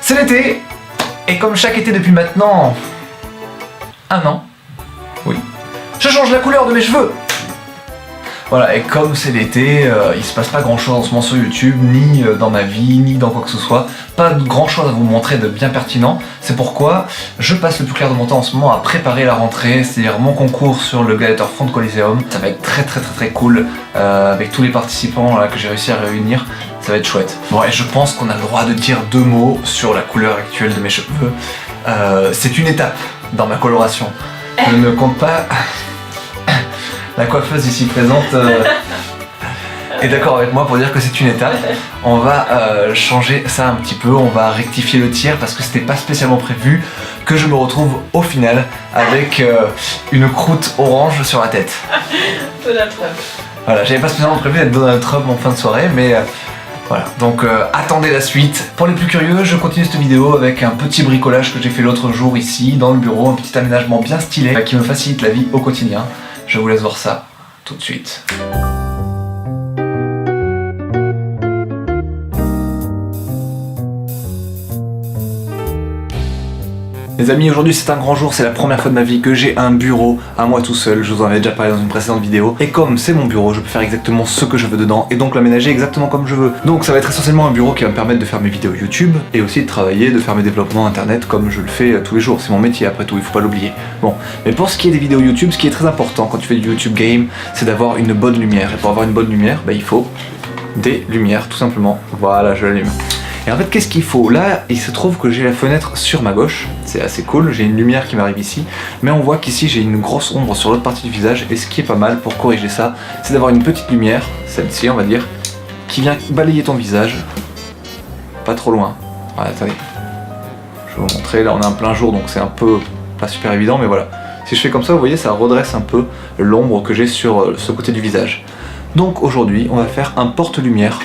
C'est l'été, et comme chaque été depuis maintenant 1 an, oui, je change la couleur de mes cheveux. Voilà, et comme c'est l'été, il se passe pas grand chose en ce moment sur YouTube, ni dans ma vie, ni dans quoi que ce soit. Pas de grand chose à vous montrer de bien pertinent. C'est pourquoi je passe le plus clair de mon temps en ce moment à préparer la rentrée, c'est-à-dire mon concours sur le Gladiator Front Coliseum. Ça va être très cool, avec tous les participants là, que j'ai réussi à réunir. Ça va être chouette. Bon, et je pense qu'on a le droit de dire 2 mots sur la couleur actuelle de mes cheveux. C'est une étape dans ma coloration. Je ne compte pas... La coiffeuse ici présente est d'accord avec moi pour dire que c'est une étape. On va changer ça un petit peu, on va rectifier le tir parce que c'était pas spécialement prévu que je me retrouve au final avec une croûte orange sur la tête. Donald Trump. Voilà, j'avais pas spécialement prévu d'être Donald Trump en fin de soirée, mais voilà. Donc attendez la suite. Pour les plus curieux, je continue cette vidéo avec un petit bricolage que j'ai fait l'autre jour ici dans le bureau, un petit aménagement bien stylé qui me facilite la vie au quotidien. Je vous laisse voir ça tout de suite. Les amis, aujourd'hui c'est un grand jour, c'est la première fois de ma vie que j'ai un bureau à moi tout seul. Je vous en avais déjà parlé dans une précédente vidéo. Et comme c'est mon bureau, je peux faire exactement ce que je veux dedans et donc l'aménager exactement comme je veux. Donc ça va être essentiellement un bureau qui va me permettre de faire mes vidéos YouTube et aussi de travailler, de faire mes développements internet comme je le fais tous les jours. C'est mon métier après tout, il faut pas l'oublier. Bon, mais pour ce qui est des vidéos YouTube, ce qui est très important quand tu fais du YouTube game, c'est d'avoir une bonne lumière. Et pour avoir une bonne lumière, il faut des lumières tout simplement. Voilà, je l'allume. Et en fait, qu'est-ce qu'il faut? Là, il se trouve que j'ai la fenêtre sur ma gauche, c'est assez cool, j'ai une lumière qui m'arrive ici, mais on voit qu'ici j'ai une grosse ombre sur l'autre partie du visage, et ce qui est pas mal pour corriger ça, c'est d'avoir une petite lumière, celle-ci on va dire, qui vient balayer ton visage, pas trop loin. Voilà, attendez, je vais vous montrer, là on est en plein jour donc c'est un peu pas super évident, mais voilà. Si je fais comme ça, vous voyez, ça redresse un peu l'ombre que j'ai sur ce côté du visage. Donc aujourd'hui, on va faire un porte-lumière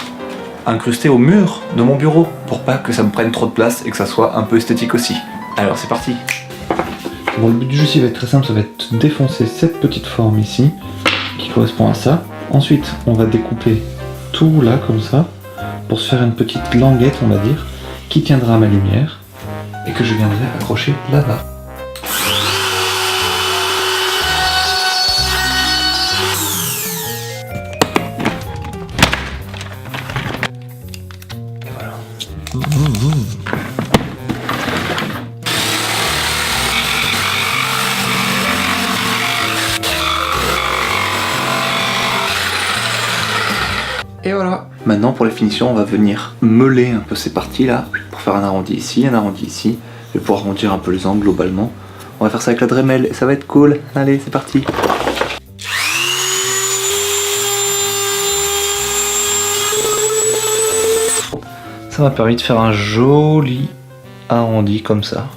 incrusté au mur de mon bureau pour pas que ça me prenne trop de place et que ça soit un peu esthétique aussi. Alors c'est parti. Bon, le but du jeu ici va être très simple, ça va être de défoncer cette petite forme ici qui correspond à ça. Ensuite on va découper tout là comme ça pour se faire une petite languette on va dire qui tiendra à ma lumière et que je viendrai accrocher là-bas. Et voilà. Maintenant pour les finitions on va venir meuler un peu ces parties là pour faire un arrondi ici, un arrondi ici. Je vais pouvoir arrondir un peu les angles globalement. On va faire ça avec la Dremel et ça va être cool. Allez c'est parti. Ça m'a permis de faire un joli arrondi comme ça.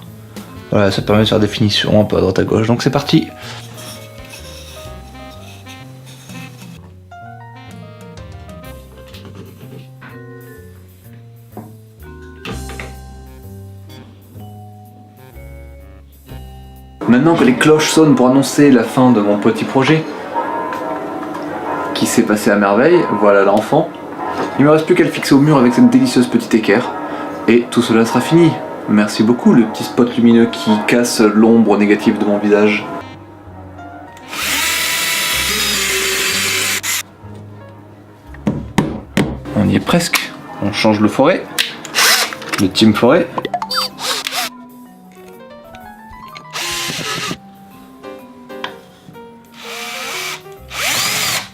Voilà, ça permet de faire des finitions un peu à droite à gauche. Donc c'est parti. Maintenant que les cloches sonnent pour annoncer la fin de mon petit projet, qui s'est passé à merveille, voilà l'enfant. Il ne me reste plus qu'à le fixer au mur avec cette délicieuse petite équerre, et tout cela sera fini. Merci beaucoup le petit spot lumineux qui casse l'ombre négative de mon visage. On y est presque, on change le forêt, le team forêt.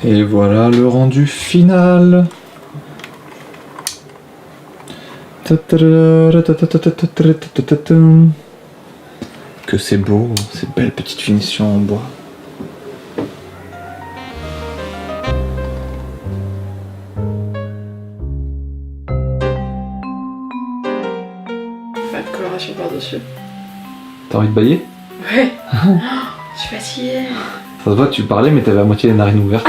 Et voilà le rendu final. Que c'est beau, ces belles petites finitions en bois. Pas de coloration par-dessus. T'as envie de bailler? Ouais. Je suis fatiguée. Ça se voit, tu parlais mais t'avais à moitié les narines ouvertes.